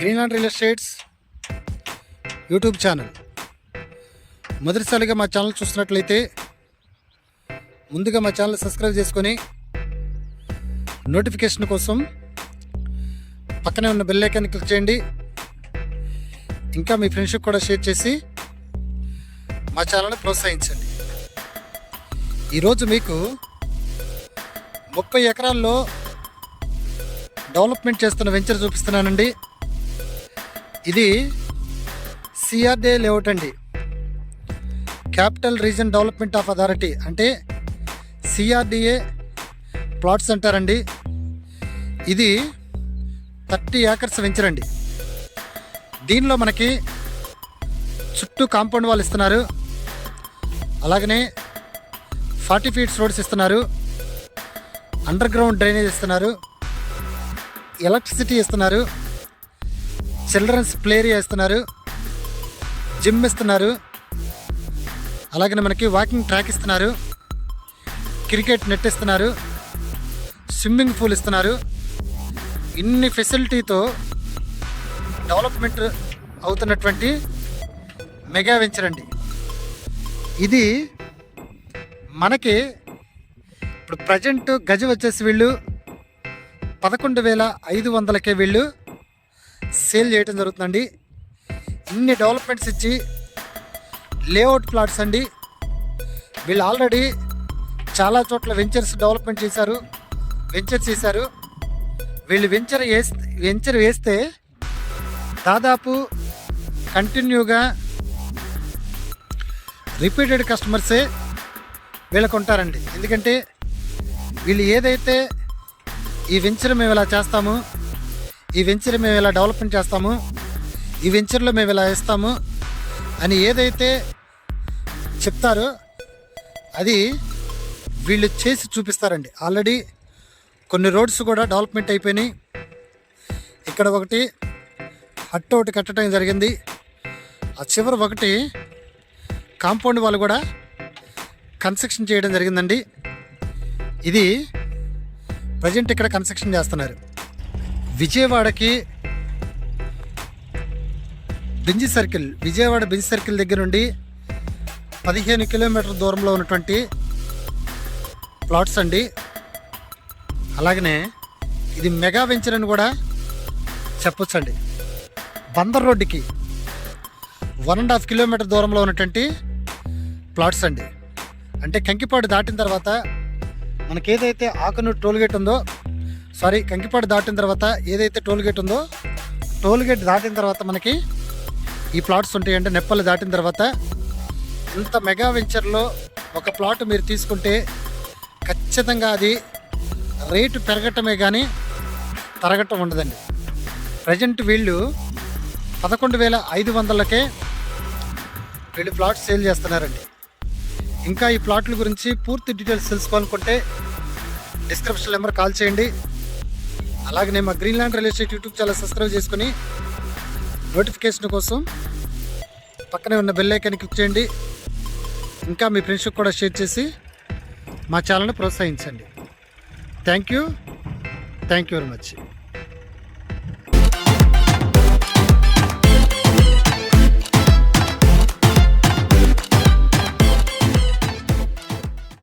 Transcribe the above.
Greenland real estates YouTube channel. మొదటిసారిగా మా channel చూస్తున్నట్లయితే ముందుగా మా ఛానల్ సబ్స్క్రైబ్ చేసుకొని నోటిఫికేషన్ కోసం పక్కనే ఉన్న బెల్ ఐకాన్ని క్లిక్ చేయండి. ఇంకా మీ ఫ్రెండ్స్కి కూడా షేర్ చేసి మా ఛానల్ని ప్రోత్సహించండి. ఈరోజు మీకు 30 ఎకరాల్లో డెవలప్మెంట్ చేస్తున్న వెంచర్ చూపిస్తున్నానండి. ఇది సిఆర్డిఏ లేఅవుట్ అండి. Capital region development of authority అంటే సిఆర్డిఏ ప్లాట్స్ అంటారండి. ఇది 30 ఏకర్స్ వెంచర్ అండి. దీనిలో మనకి చుట్టూ కాంపౌండ్ వాల్ ఇస్తున్నారు, అలాగనే 40 ఫీట్స్ రోడ్స్ ఇస్తున్నారు, అండర్ గ్రౌండ్ డ్రైనేజ్ ఇస్తున్నారు, ఎలక్ట్రిసిటీ ఇస్తున్నారు, చిల్డ్రన్స్ ప్లే ఏరియా ఇస్తున్నారు, జిమ్ ఇస్తున్నారు, అలాగనే మనకి వాకింగ్ ట్రాక్ ఇస్తున్నారు, క్రికెట్ నెట్ ఇస్తున్నారు, స్విమ్మింగ్ పూల్ ఇస్తున్నారు. ఇన్ని ఫెసిలిటీతో డెవలప్మెంట్ అవుతున్నటువంటి మెగా వెంచర్ అండి. ఇది మనకి ఇప్పుడు ప్రజెంట్ గజం వచ్చేసి వీళ్ళు 11,500కే వీళ్ళు సేల్ చేయడం జరుగుతుందండి. ఇన్ని డెవలప్మెంట్స్ ఇచ్చి లేఅవుట్ ప్లాట్స్ అండి. వీళ్ళు ఆల్రెడీ చాలా చోట్ల వెంచర్స్ డెవలప్మెంట్ చేశారు, వీళ్ళు వెంచర్ వేస్తే దాదాపు కంటిన్యూగా రిపీటెడ్ కస్టమర్సే వీళ్ళకు ఉంటారండి. ఎందుకంటే వీళ్ళు ఏదైతే ఈ వెంచర్ మేము ఇలా చేస్తాము, ఈ వెంచర్ మేము ఇలా డెవలప్మెంట్ చేస్తాము, ఈ వెంచర్లో మేము ఇలా ఇస్తాము అని ఏదైతే చెప్తారో అది వీళ్ళు చేసి చూపిస్తారండి. ఆల్రెడీ కొన్ని రోడ్స్ కూడా డెవలప్మెంట్ అయిపోయినాయి. ఇక్కడ ఒకటి హట్ ఒకటి కట్టడం జరిగింది. ఆ చివరి ఒకటి కాంపౌండ్ వాళ్ళు కూడా కన్స్ట్రక్షన్ చేయడం జరిగిందండి. ఇది ప్రజెంట్ ఇక్కడ కన్స్ట్రక్షన్ చేస్తున్నారు. విజయవాడ బెంజ్ సర్కిల్ దగ్గర నుండి 15 కిలోమీటర్ల దూరంలో ఉన్నటువంటి ప్లాట్స్ అండి. అలాగనే ఇది మెగా వెంచర్ అని కూడా చెప్పొచ్చండి. బందర్ రోడ్డుకి 1.5 కిలోమీటర్ దూరంలో ఉన్నటువంటి ప్లాట్స్ అండి. అంటే కంకిపాడు దాటిన తర్వాత మనకి ఏదైతే ఆకనూరు టోల్గేట్ ఉందో, కంకిపాడు దాటిన తర్వాత ఏదైతే టోల్గేట్ ఉందో, టోల్గేట్ దాటిన తర్వాత మనకి ఈ ప్లాట్స్ ఉంటాయంటే నెప్పల్లి దాటిన తర్వాత ఇంత మెగా వెంచర్లో ఒక ప్లాట్ మీరు తీసుకుంటే ఖచ్చితంగా అది రేటు పెరగటమే కానీ తరగటం ఉండదండి. ప్రజెంట్ వీళ్ళు 11,500కే వీళ్ళు ప్లాట్స్ సేల్ చేస్తున్నారండి. ఇంకా ఈ ప్లాట్ల గురించి పూర్తి డీటెయిల్స్ తెలుసుకోవాలనుకుంటే డిస్క్రిప్షన్ నెంబర్ కాల్ చేయండి. అలాగనే మా Greenland real estate YouTube channel subscribe చేసుకుని నోటిఫికేషన్ కోసం పక్కనే ఉన్న బెల్ ఐకాన్ని క్లిక్ చేయండి. ఇంకా మీ ఫ్రెండ్స్కి కూడా షేర్ చేసి మా ఛానల్ని ప్రోత్సహించండి. Thank you very much.